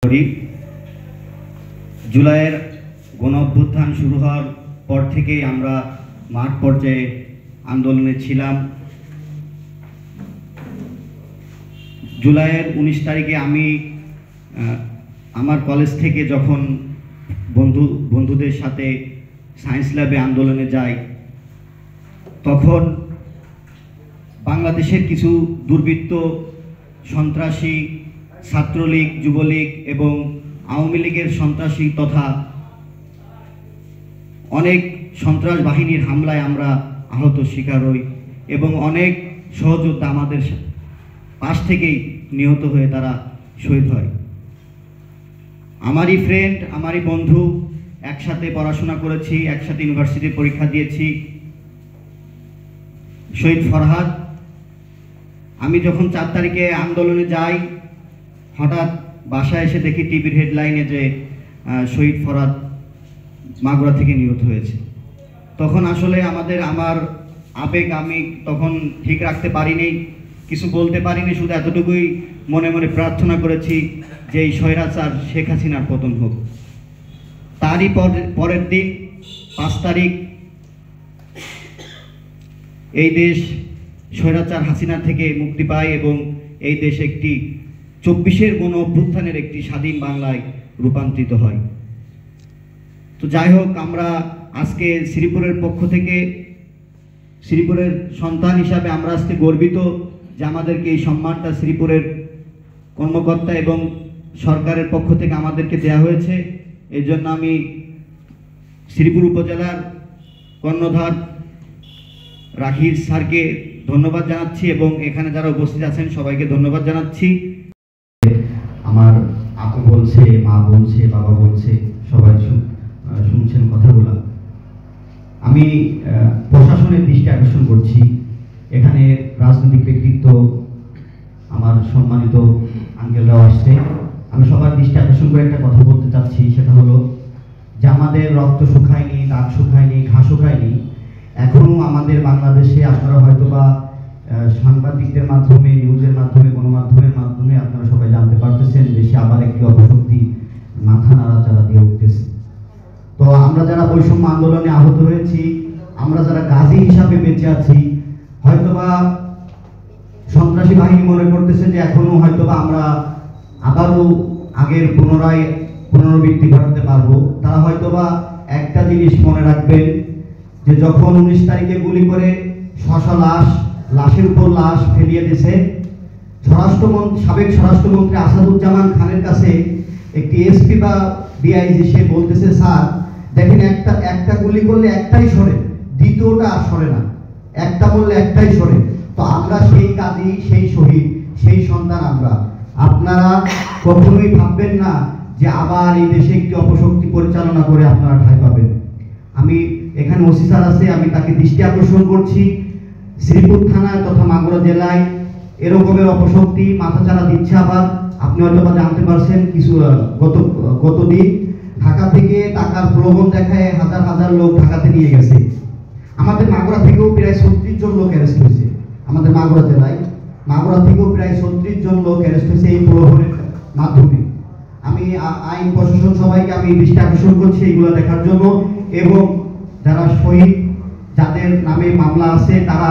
করি। জুলাইয়ের গণ অভ্যুত্থান শুরু হওয়ার পর থেকেই আমরা মাঠ পর্যায়ে আন্দোলনে ছিলাম। জুলাইয়ের 19 তারিখে আমি আমার কলেজ থেকে যখন বন্ধুদের সাথে সায়েন্স ল্যাবে আন্দোলনে যাই, তখন বাংলাদেশের কিছু দুর্বৃত্ত সন্ত্রাসী ছাত্রলীগ, যুবলীগ এবং আওয়ামী লীগের সন্ত্রাসী তথা অনেক সন্ত্রাস বাহিনীর হামলায় আমরা আহত শিকার হই এবং অনেক সহযোদ্ধা আমাদের পাশ থেকেই নিহত হয়ে তারা শহীদ হয়। আমারই ফ্রেন্ড, আমারই বন্ধু, একসাথে পড়াশোনা করেছি, একসাথে ইউনিভার্সিটির পরীক্ষা দিয়েছি, শহীদ ফরহাদ। আমি যখন 4 তারিখে আন্দোলনে যাই, হঠাৎ বাসায় এসে দেখি টিভির হেডলাইনে যে শহীদ ফরহাদ মাগুরা থেকে নিহত হয়েছে। তখন আসলে আমার আবেগ আমি তখন ঠিক রাখতে পারিনি, কিছু বলতে পারিনি, শুধু এতটুকুই মনে মনে প্রার্থনা করেছি যে এই স্বৈরাচার শেখ হাসিনার পতন হোক। তারই পরের দিন 5 তারিখ এই দেশ স্বৈরাচার হাসিনা থেকে মুক্তি পায় এবং এই দেশ একটি 24-এর গণ অভ্যুত্থানের একটি স্বাধীন বাংলায় রূপান্তরিত হয়। তো যাই হোক, আমরা আজকে শ্রীপুরের পক্ষ থেকে, শ্রীপুরের সন্তান হিসাবে আমরা আজকে গর্বিত যে আমাদেরকে এই সম্মানটা শ্রীপুরের কর্মকর্তা এবং সরকারের পক্ষ থেকে আমাদেরকে দেওয়া হয়েছে। এই জন্য আমি শ্রীপুর উপজেলার কর্ণধার রাখির স্যারকে ধন্যবাদ জানাচ্ছি এবং এখানে যারা উপস্থিত আছেন সবাইকে ধন্যবাদ জানাচ্ছি। আমার আপু বলছে, মা বলছে, বাবা বলছে, সবাই শুনছেন কথাগুলো। আমি প্রশাসনের দৃষ্টি আকর্ষণ করছি। এখানে রাজনৈতিক ব্যক্তিত্ব, আমার সম্মানিত আঙ্কেলরাও আসছে। আমি সবার দৃষ্টি আকর্ষণ করে একটা কথা বলতে চাচ্ছি, সেটা হলো যে আমাদের রক্ত শুকায়নি, দাগ শুকায়নি, ঘা শুকায়নি। এখনো আমাদের বাংলাদেশে আপনারা হয়তোবা সাংবাদিকদের মাধ্যমে, নিউজের মাধ্যমে, গণমাধ্যমের মাধ্যমে আপনারা সবাই জানতে পারতেছেন দেশে আবার একটি অপশক্তি মাথা নাড়াচাড়া দিয়ে উঠতেছে। তো আমরা যারা বৈষম্য আন্দোলনে আহত হয়েছি, আমরা যারা গাজী হিসাবে বেঁচে আছি, হয়তোবা সন্ত্রাসী বাহিনী মনে করতেছে যে এখনো হয়তোবা আমরা আবারও আগের পুনরাবৃত্তি ঘটাতে পারবো। তারা হয়তোবা একটা জিনিস মনে রাখবেন যে যখন 19 তারিখে গুলি করে লাশের উপর লাশ ফেলিয়ে দিয়েছে, সাবেক স্বরাষ্ট্রমন্ত্রী আসাদুজ্জামান খানের কাছে একটি এসপি বা ডিআইজি সে বলতেছে, স্যার দেখেন একটা গুলি করলে একটাই সরে, দ্বিতীয়টা আর সরে না, একটা বললে একটাই সরে। তো আমরা সেই কাজী, সেই শহীদ, সেই সন্তান আমরা। আপনারা কখনোই ভাববেন না যে আবার এই দেশে একটি অপশক্তি পরিচালনা করে আপনারা ঠাঁই পাবেন। আমি এখানে ওসি স্যার আছে, আমি তাকে দৃষ্টি আকর্ষণ করছি, শ্রীপুর থানায় তথা মাগুরা জেলায় এরকমের অপশক্তি মাথাচাড়া দিচ্ছে। আবার আপনি হয়তো জানতে পারছেন কিছু গতদিন ঢাকা থেকে টাকার প্রলোভন দেখায় হাজার হাজার লোক ঢাকাতে নিয়ে গেছে। আমাদের মাগুরা থেকেও প্রায় 36 জন লোক অ্যারেস্ট হয়েছে। আমাদের মাগুরা জেলায় মাগুরা থেকেও প্রায় 36 জন লোক অ্যারেস্ট হয়েছে এই প্রলোভনের মাধ্যমে। আমি আইন প্রশাসন সবাইকে আমি দৃষ্টি আকর্ষণ করছি এগুলো দেখার জন্য। এবং যারা শহীদ, যাদের নামে মামলা আছে, তারা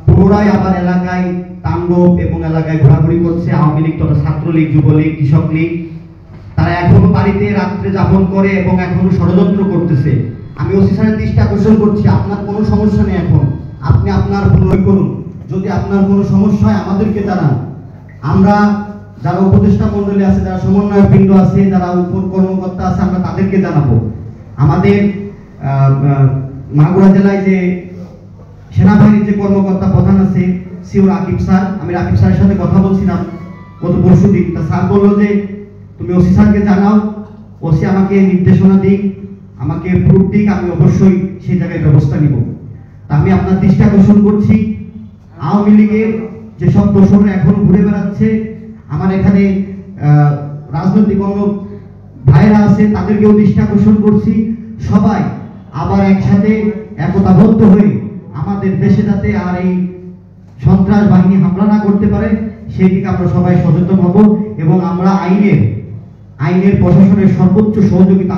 পুনরায় আবার এলাকায় তাণ্ডব এবং এলাকায় ঘোরাঘুরি করছে। আওয়ামী লীগ তথা ছাত্রলীগ, যুবলীগ, কৃষক লীগ, তারা এখনো বাড়িতে রাত্রে যাপন করে এবং এখনো ষড়যন্ত্র করতেছে। আমি ওসি স্যারের দৃষ্টি আকর্ষণ করছি, আপনার কোনো সমস্যা নেই, এখন আপনি আপনার পুনরায় করুন। যদি আপনার কোনো সমস্যা হয় আমাদেরকে জানান। আমরা যারা উপদেষ্টা মন্ডলী আছে, যারা সমন্বয়ক বৃন্দ আছে, যারা উপর কর্মকর্তা আছে, আমরা তাদেরকে জানাবো। আমাদের মাগুরা জেলায় যে সেনাবাহিনীর যে কর্মকর্তা প্রধান আছে সিও রাকিব স্যার, আমি রাকিব স্যারের সাথে কথা বলছিলাম গত পরশু দিন। তা স্যার বললো যে তুমি ওসি স্যারকে জানাও, ওসি আমাকে নির্দেশনা দিক, আমাকে প্রুফ দিক, আমি অবশ্যই সেই জায়গায় ব্যবস্থা নিব। তা আমি আপনার দৃষ্টি আকর্ষণ করছি, আওয়ামী লীগের যেসব দোষরা এখনো ঘুরে বেড়াচ্ছে, আমার এখানে রাজনৈতিক অন্য ভাইরা আছে, তাদেরকেও দৃষ্টি আকর্ষণ করছি। সবাই আবার একসাথে একতাবদ্ধ হয়ে আমাদের দেশে যাতে আর এই সন্ত্রাস বাহিনী হামলা না করতে পারে সেই দিকে আমরা সবাই সচেতন হব এবং আমরা আইনের আইনের প্রশাসনের সর্বোচ্চ সহযোগিতা